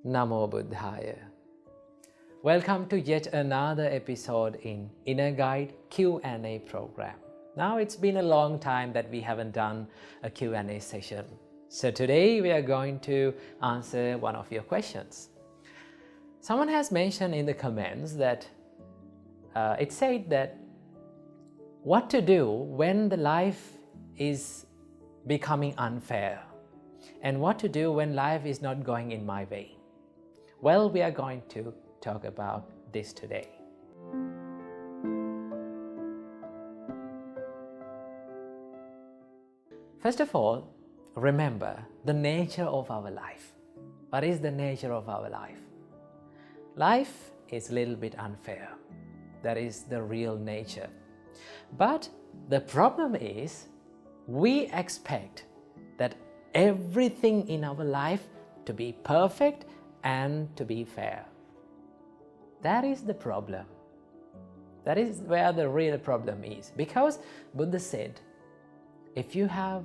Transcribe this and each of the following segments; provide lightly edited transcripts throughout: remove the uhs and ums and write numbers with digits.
Namo Buddhaya. Welcome to yet another episode in Inner Guide Q&A program. Now it's been a long time that we haven't done a Q&A session. So today we are going to answer one of your questions. Someone has mentioned in the comments that it said that what to do when the life is becoming unfair and what to do when life is not going in my way. Well, we are going to talk about this today. First of all, remember the nature of our life. What is the nature of our life? Life is a little bit unfair. That is the real nature. But the problem is we expect that everything in our life to be perfect and to be fair. That is the problem. That is where the real problem is. Because Buddha said, if you have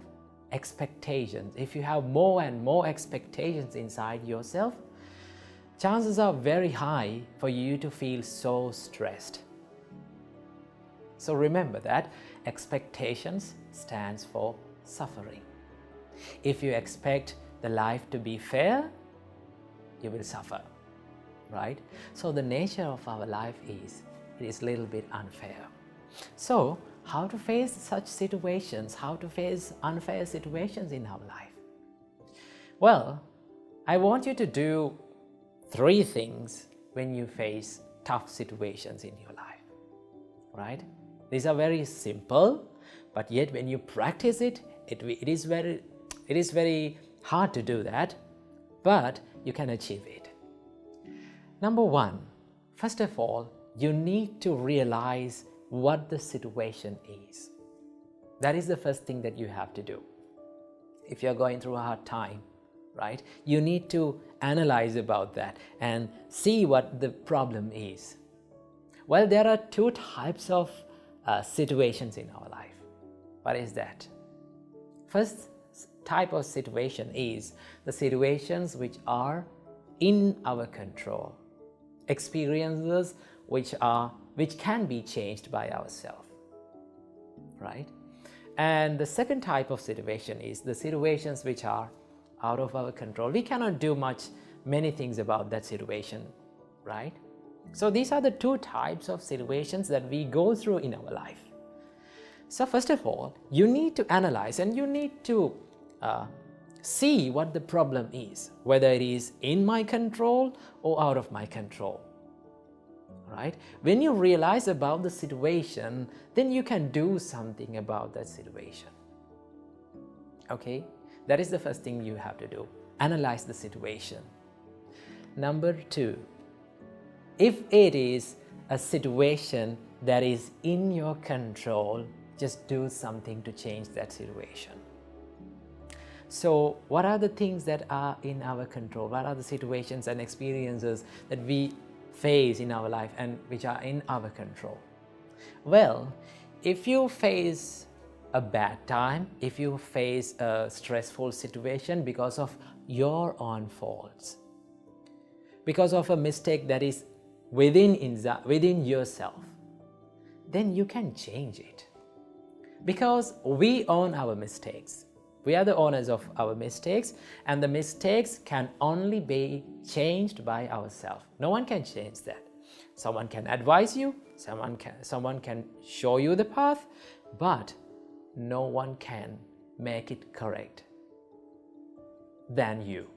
expectations, if you have more and more expectations inside yourself, chances are very high for you to feel so stressed. So remember that expectations stands for suffering. If you expect the life to be fair, you will suffer, right? So the nature of our life is, it is a little bit unfair. So how to face such situations, how to face unfair situations in our life? Well, I want you to do 3 things when you face tough situations in your life, right? These are very simple, but yet when you practice it, it is very hard to do that, but you can achieve it. Number 1, first of all, you need to realize what the situation is. That is the first thing that you have to do. If you're going through a hard time, right, you need to analyze about that and see what the problem is. Well, there are 2 types of situations in our life. What is that? First type of situation is the situations which are in our control, experiences which can be changed by ourselves, right? And the second type of situation is the situations which are out of our control. We cannot do many things about that situation, right? So these are the 2 types of situations that we go through in our life. So first of all, you need to analyze and you need to see what the problem is, whether it is in my control or out of my control, right? When you realize about the situation, then you can do something about that situation. Okay, that is the first thing you have to do. Analyze the situation. Number 2, if it is a situation that is in your control, just do something to change that situation. So what are the things that are in our control? What are the situations and experiences that we face in our life and which are in our control? Well, if you face a bad time, if you face a stressful situation because of your own faults, because of a mistake that is within yourself, then you can change it. Because we own our mistakes. We are the owners of our mistakes, and the mistakes can only be changed by ourselves. No one can change that. Someone can advise you, someone can show you the path, but no one can make it correct than you.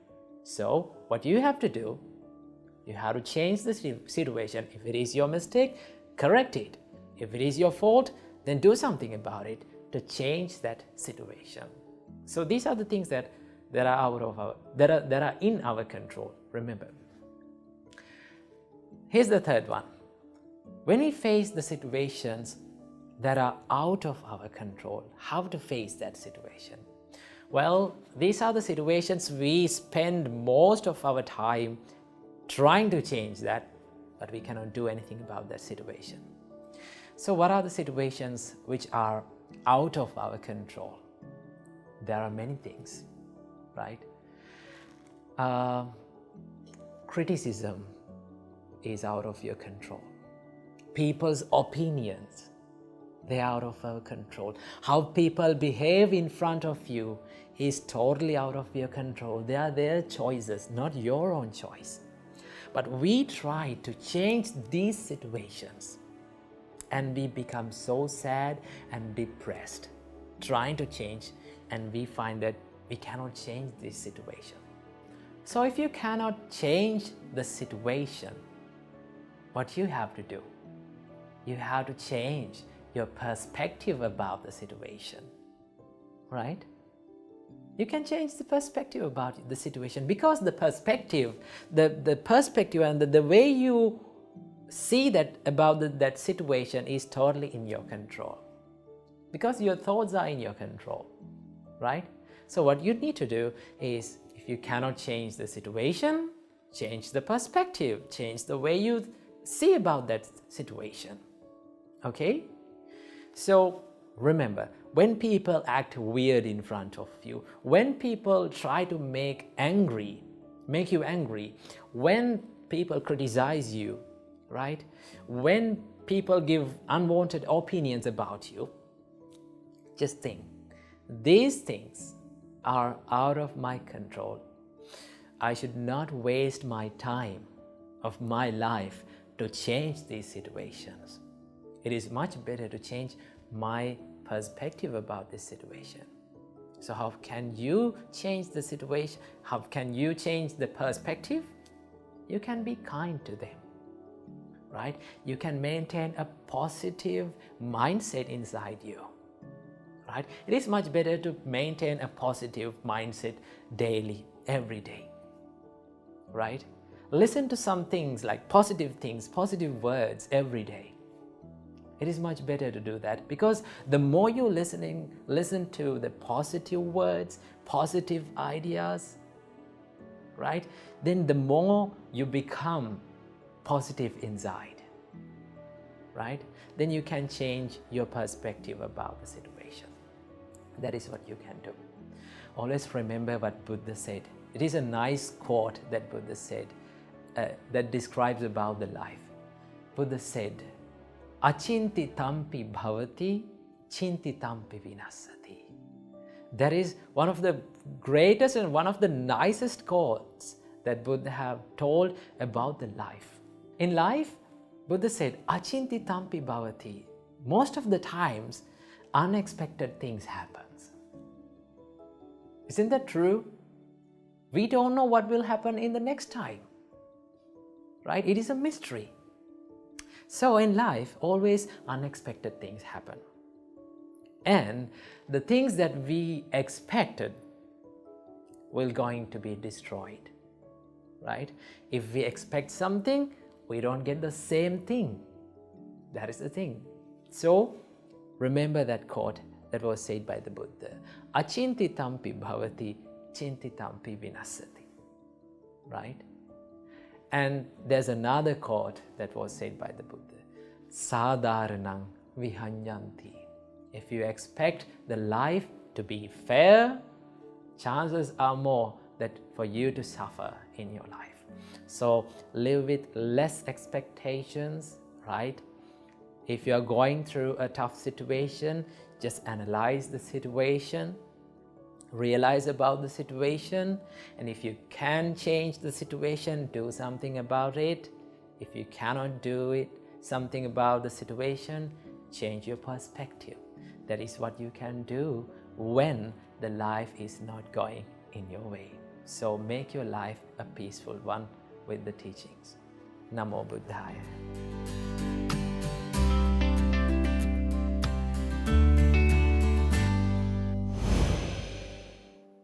So what you have to do, you have to change the situation. If it is your mistake, correct it. If it is your fault, then do something about it to change that situation. So these are the things that are in our control. Remember. Here's the third one. When we face the situations that are out of our control, how to face that situation? Well, these are the situations we spend most of our time trying to change that, but we cannot do anything about that situation. So what are the situations which are out of our control? There are many things, right? criticism is out of your control. People's opinions, they're out of our control. How people behave in front of you is totally out of your control. They are their choices, not your own choice. But we try to change these situations and we become so sad and depressed trying to change, and we find that we cannot change this situation. So if you cannot change the situation, what you have to do, you have to change your perspective about the situation, right? You can change the perspective about the situation, because the perspective, the perspective and the way you see that about that situation is totally in your control, because your thoughts are in your control, right? So what you need to do is, if you cannot change the situation, change the perspective, change the way you see about that situation. Okay? So remember, when people act weird in front of you, when people try to make you angry, when people criticize you, right? When people give unwanted opinions about you, just think, these things are out of my control. I should not waste my time of my life to change these situations. It is much better to change my perspective about this situation. So how can you change the situation? How can you change the perspective? You can be kind to them, right? You can maintain a positive mindset inside you, right? It is much better to maintain a positive mindset daily, every day, right? Listen to some things, positive words every day. It is much better to do that, because the more you listen to the positive words, positive ideas, right? Then the more you become positive inside, right? Then you can change your perspective about the situation. That is what you can do. Always remember what Buddha said. It is a nice quote that Buddha said that describes about the life. Buddha said, Achinti tampi bhavati, chinti tampi vinasati. That is one of the greatest and one of the nicest quotes that Buddha have told about the life. In life, Buddha said, Achinti tampi bhavati. Most of the times, unexpected things happen. Isn't that true? We don't know what will happen in the next time, right? It is a mystery. So in life, always unexpected things happen. And the things that we expected will going to be destroyed, right? If we expect something, we don't get the same thing. That is the thing. So remember that quote that was said by the Buddha. Achinti tampi bhavati, chinti tampi vinasati. Right? And there's another quote that was said by the Buddha. Sadharanang vihanyanti. If you expect the life to be fair, chances are more that for you to suffer in your life. So live with less expectations, right? If you are going through a tough situation, just analyze the situation, realize about the situation, and if you can change the situation, do something about it. If you cannot do it, something about the situation, change your perspective. That is what you can do when the life is not going in your way. So make your life a peaceful one with the teachings. Namo Buddhaya.